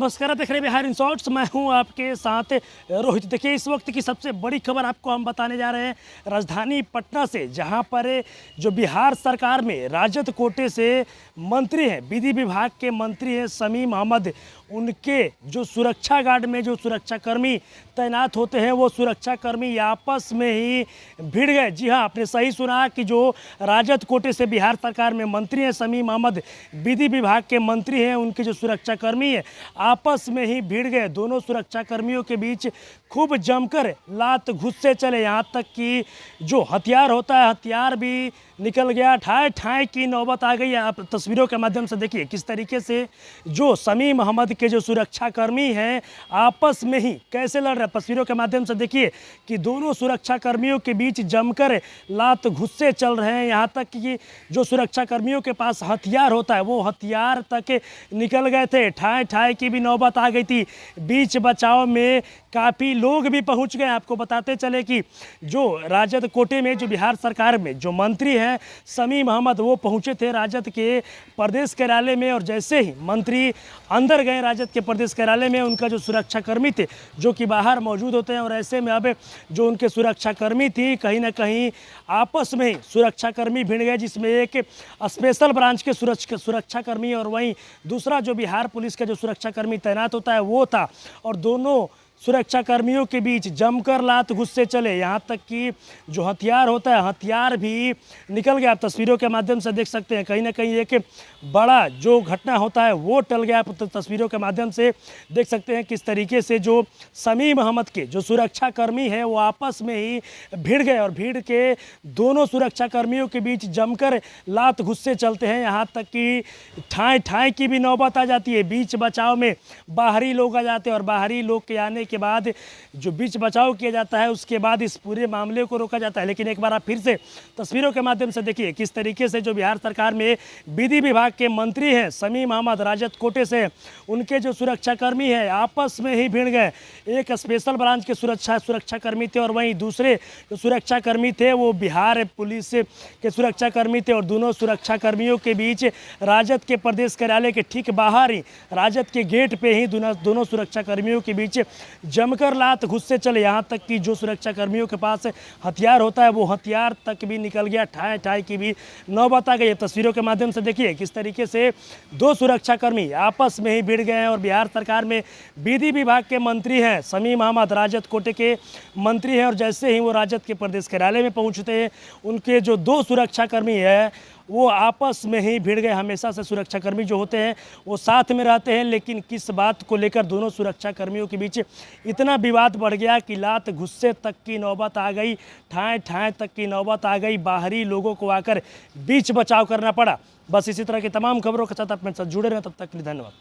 नमस्कार, देख रहे बिहार इन शॉर्ट्स। मैं हूं आपके साथ रोहित। देखिए, इस वक्त की सबसे बड़ी खबर आपको हम बताने जा रहे हैं राजधानी पटना से, जहां पर जो बिहार सरकार में राजद कोटे से मंत्री हैं, विधि विभाग के मंत्री हैं शमीम अहमद, उनके जो सुरक्षा गार्ड में जो सुरक्षाकर्मी तैनात होते हैं, वो सुरक्षाकर्मी आपस में ही भिड़ गए। जी हाँ, आपने सही सुना कि जो राजद कोटे से बिहार सरकार में मंत्री हैं शमीम अहमद, विधि विभाग के मंत्री हैं, उनके जो सुरक्षाकर्मी हैं आपस में ही भिड़ गए। दोनों सुरक्षाकर्मियों के बीच खूब जमकर लात घुस्से चले, यहाँ तक कि जो हथियार होता है हथियार भी निकल गया। ठाए ठाए की नौबत आ गई। आप तस्वीरों के माध्यम से देखिए किस तरीके से जो शमीम अहमद के जो सुरक्षाकर्मी हैं आपस में ही कैसे लड़ रहे हैं। तस्वीरों के माध्यम से देखिए कि दोनों सुरक्षाकर्मियों के बीच जमकर लात घुस्से चल रहे हैं, यहाँ तक कि जो सुरक्षाकर्मियों के पास हथियार होता है वो हथियार तक निकल गए थे। ठाए ठाए की भी नौबत आ गई थी। बीच बचाव में काफ़ी लोग भी पहुंच गए। आपको बताते चले कि जो राजद कोटे में जो बिहार सरकार में जो मंत्री हैं शमीम अहमद, वो पहुंचे थे राजद के प्रदेश कार्यालय में, और जैसे ही मंत्री अंदर गए राजद के प्रदेश कार्यालय में, उनका जो सुरक्षाकर्मी थे जो कि बाहर मौजूद होते हैं, और ऐसे में अब जो उनके सुरक्षाकर्मी थी कहीं ना कहीं आपस में ही सुरक्षाकर्मी भिड़ गए, जिसमें एक स्पेशल ब्रांच के सुरक्षाकर्मी और वहीं दूसरा जो बिहार पुलिस का जो सुरक्षाकर्मी तैनात होता है वो था, और दोनों सुरक्षाकर्मियों के बीच जमकर लात घुस्से चले, यहाँ तक कि जो हथियार होता है हथियार भी निकल गया। आप तस्वीरों के माध्यम से देख सकते हैं कहीं ना कहीं एक बड़ा जो घटना होता है वो टल गया। आप तस्वीरों के माध्यम से देख सकते हैं किस तरीके से जो शमीम अहमद के जो सुरक्षाकर्मी हैं वो आपस में ही भिड़ गए, और भीड़ के दोनों सुरक्षाकर्मियों के बीच जमकर लात घुस्से चलते हैं, यहाँ तक कि ठाए ठाए की भी नौबत आ जाती है। बीच बचाव में बाहरी लोग आ जाते हैं, और बाहरी लोग के आने के बाद जो बीच बचाव किया जाता है उसके बाद इस पूरे मामले को रोका जाता है। लेकिन एक बार आप फिर से तस्वीरों के माध्यम से देखिए किस तरीके से जो बिहार सरकार में विधि विभाग के मंत्री हैं शमीम अहमद राजद कोटे से, उनके जो सुरक्षाकर्मी हैं आपस में ही भिड़ गए। एक स्पेशल ब्रांच के सुरक्षाकर्मी थे, और वहीं दूसरे जो सुरक्षाकर्मी थे वो बिहार पुलिस के सुरक्षाकर्मी थे, और दोनों सुरक्षाकर्मियों के बीच राजद के प्रदेश कार्यालय के ठीक बाहर ही राजद के गेट पे ही दोनों सुरक्षाकर्मियों के बीच जमकर लात घुस्से चले, यहाँ तक कि जो सुरक्षाकर्मियों के पास हथियार होता है वो हथियार तक भी निकल गया। ठाए ठाए की भी नौबत आ गई। तस्वीरों के माध्यम से देखिए किस तरीके से दो सुरक्षाकर्मी आपस में ही भिड़ गए हैं, और बिहार सरकार में विधि विभाग के मंत्री हैं शमीम अहमद, राजद कोटे के मंत्री हैं, और जैसे ही वो राजद के प्रदेश कार्यालय में पहुँचते हैं उनके जो दो सुरक्षाकर्मी हैं वो आपस में ही भिड़ गए। हमेशा से सुरक्षाकर्मी जो होते हैं वो साथ में रहते हैं, लेकिन किस बात को लेकर दोनों सुरक्षाकर्मियों के बीच इतना विवाद बढ़ गया कि लात घुस्से तक की नौबत आ गई, ठाए ठाए तक की नौबत आ गई। बाहरी लोगों को आकर बीच बचाव करना पड़ा। बस इसी तरह की तमाम खबरों के साथ आप मेरे साथ जुड़े रहें। तब तक के लिए धन्यवाद।